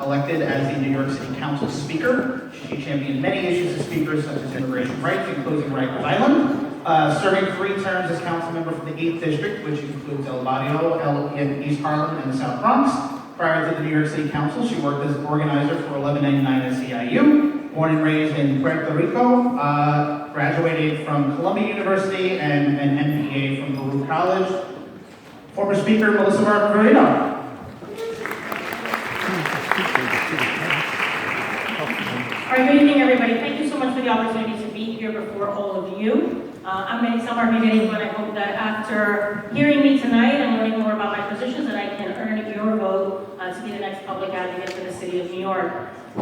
Elected as the New York City Council Speaker, she championed many issues as speaker, such as immigration rights and closing Rikers Island, serving 3 terms as council member for the 8th District, which includes El Barrio, in East Harlem, and the South Bronx. Prior to the New York City Council, she worked as an organizer for 1199 SEIU, born and raised in Puerto Rico, graduated from Columbia University and an MBA from Baruch College. Former Speaker Melissa Viverito. All right, good evening, everybody. Thank you so much for the opportunity to be here before all of you. I'm Manny Samar beginning, but I hope that after hearing me tonight and learning more about my positions, that I can earn your vote to be the next public advocate for the city of New York.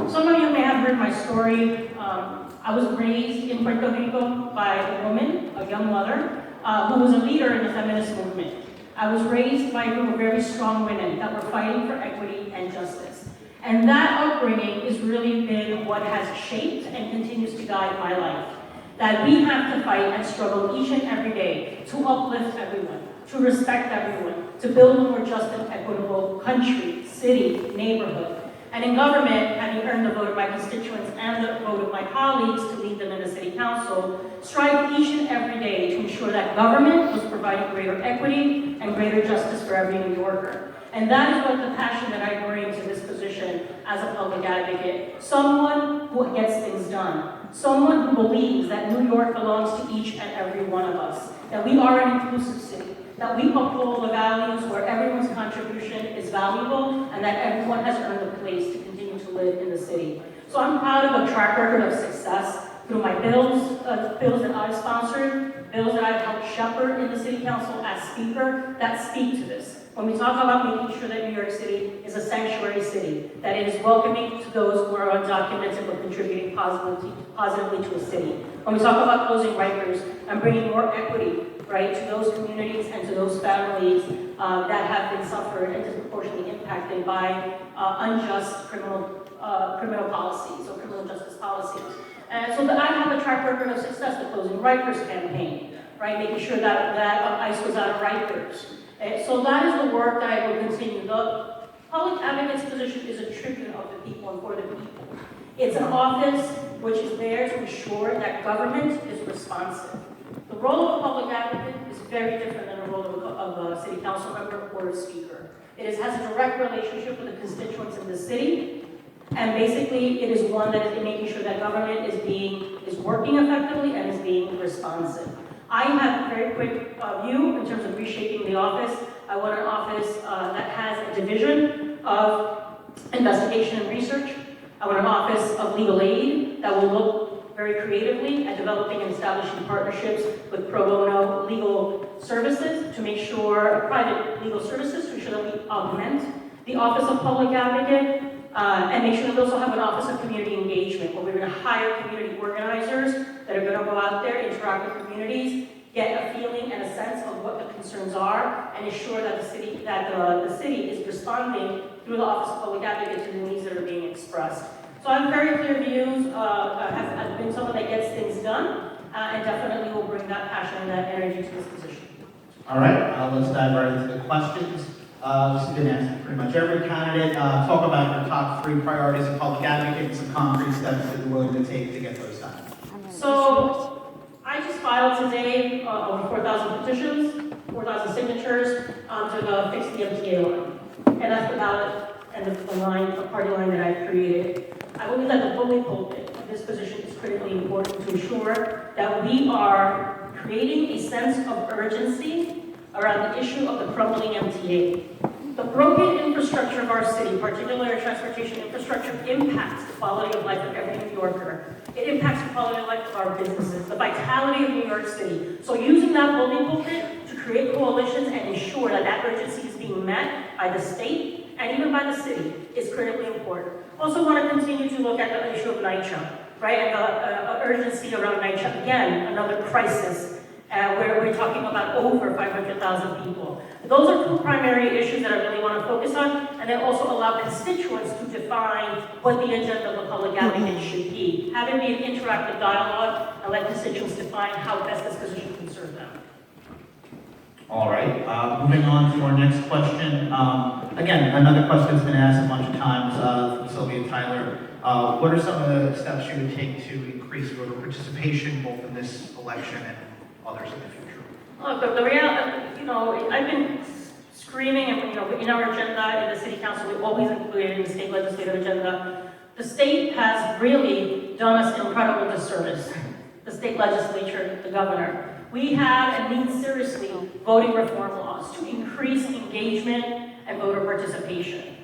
Some of you may have heard my story. I was raised in Puerto Rico by a woman, a young mother, who was a leader in the feminist movement. I was raised by a group of very strong women that were fighting for equity and justice. And that upbringing has really been what has shaped and continues to guide my life. That we have to fight and struggle each and every day to uplift everyone, to respect everyone, to build a more just and equitable country, city, neighborhood. And in government, having earned the vote of my constituents and the vote of my colleagues to lead them in the city council, strive each and every day to ensure that government was providing greater equity and greater justice for every New Yorker. And that is what the passion that I bring to this position as a public advocate. Someone who gets things done. Someone who believes that New York belongs to each and every one of us. That we are an inclusive city. That we uphold the values where everyone's contribution is valuable and that everyone has earned a place to continue to live in the city. So I'm proud of a track record of success through my bills that I've sponsored, bills that I've helped shepherd in the city council as speaker that speak to this. When we talk about making sure that New York City is a sanctuary city, that it is welcoming to those who are undocumented but contributing positively to a city. When we talk about closing Rikers and bringing more equity, right, to those communities and to those families that have been suffered and disproportionately impacted by unjust criminal policies or criminal justice policies. And so I have a track record of success, the Closing Rikers campaign, right, making sure that ICE was out of Rikers. So that is the work that I will continue. The public advocate's position is a tribune of the people and for the people. It's an office which is there to ensure that government is responsive. The role of a public advocate is very different than the role of a city council member or a speaker. It has a direct relationship with the constituents in the city, and basically it is one that is making sure that government is working effectively and is being responsive. I have a very quick view in terms of reshaping the office. I want an office that has a division of investigation and research. I want an office of legal aid that will look very creatively at developing and establishing partnerships with pro bono legal services to make sure, private legal services, to ensure that we augment the Office of Public Advocate, and make sure that we also have an Office of Community Engagement, where we're going to hire community organizers that are going to go out there, interact with communities, get a feeling and a sense of what the concerns are, and ensure that the city is responding through the Office of Public Advocate to the needs that are being expressed. So I have very clear views. I've been someone that gets things done, and definitely will bring that passion and that energy to this position. All right, let's dive right into the questions. This has been asked pretty much every candidate. Talk about your top 3 priorities of public advocate and some concrete steps that you're willing to take to get those done. So I just filed today over 4,000 petitions, 4,000 signatures to fix the MTA line. And that's the ballot and the party line that I've created. I believe that the bully pulpit of this position is critically important to ensure that we are creating a sense of urgency around the issue of the crumbling MTA. The broken infrastructure of our city, particularly our transportation infrastructure, impacts the quality of life of every New Yorker. It impacts the quality of life of our businesses, the vitality of New York City. So using that bully pulpit to create coalitions and ensure that that urgency is being met by the state and even by the city is critically important. Also want to continue to look at the issue of NYCHA, right, and the urgency around NYCHA. Again, another crisis where we're talking about over 500,000 people. Those are 2 primary issues that I really want to focus on, and then also allow constituents to define what the agenda of a public advocate should be. Have it be an interactive dialogue and let constituents define how best this position can serve them. All right, moving on to our next question. Again, another question that's been asked a bunch of times from Sylvia Tyler. What are some of the steps you would take to increase voter participation, both in this election and others in the future? Look, the reality, I've been screaming, and in our agenda in the city council, we always include it in the state legislative agenda. The state has really done us an incredible disservice. The state legislature, the governor. We have and need seriously voting reform laws to increase engagement and voter participation.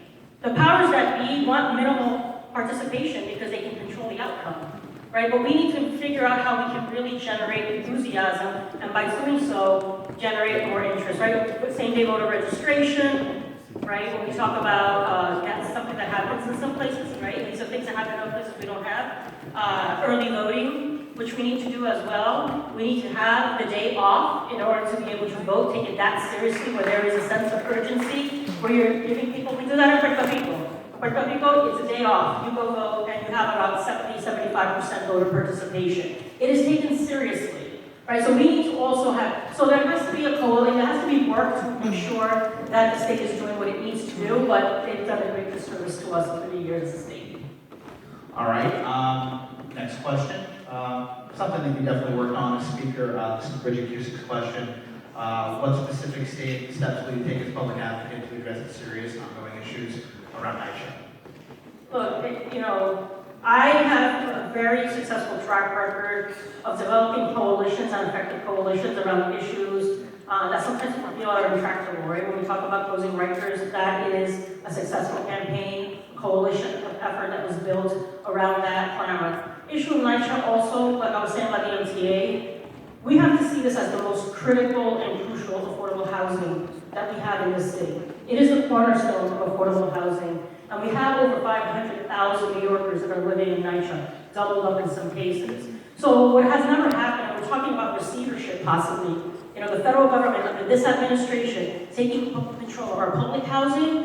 The powers that be want minimal participation because they can control the outcome, right? But we need to figure out how we can really generate enthusiasm, and by doing so, generate more interest, right? With same-day voter registration, right? When we talk about, that's something that happens in some places, right? These are things that happen in other places we don't have. Early voting, which we need to do as well. We need to have the day off in order to be able to vote, take it that seriously, where there is a sense of urgency, where you're giving people, we do that in Puerto Rico. Puerto Rico, it's a day off. You go vote, and you have about 70-75% voter participation. It is taken seriously, right? So we need to also have, so there has to be a coalition, there has to be work to ensure that the state is doing what it needs to do, but they've done a great disservice to us over the years as a state. All right, next question. Something that you definitely worked on as speaker, this is Bridget Cusick's question. What specific steps will you take as public advocate to address the serious ongoing issues around NYCHA? Look, I have a very successful track record of developing coalitions and effective coalitions around issues that sometimes feel are intractable, right? When we talk about closing Rikers, that is a successful campaign, a coalition of effort that was built around that clamor. Issue of NYCHA also, like I was saying about the MTA, we have to see this as the most critical and crucial affordable housing that we have in this city. It is the cornerstone of affordable housing, and we have over 500,000 New Yorkers that are living in NYCHA, doubled up in some cases. So what has never happened, and we're talking about receivership possibly, the federal government under this administration taking control of our public housing,